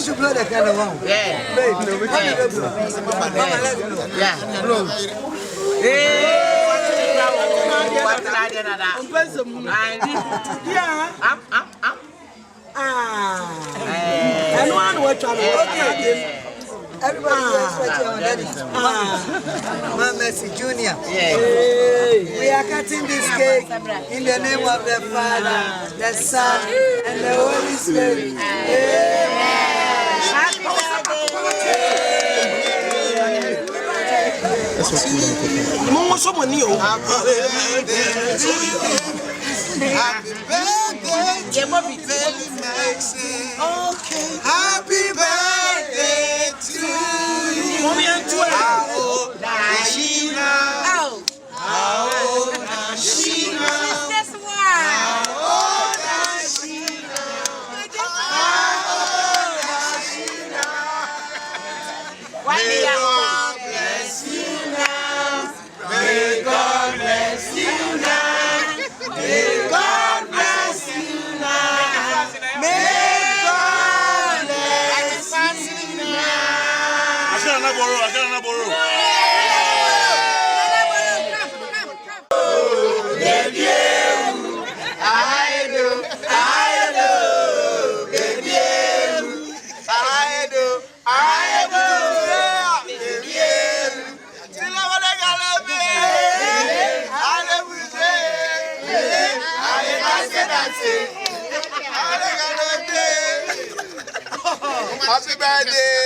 should blow the candle one. Yeah. Yeah. And one watch on everybody Messi Junior. We are cutting this cake in the name of the Father, the Son, and the Holy Spirit. Happy Happy birthday to you. Happy birthday!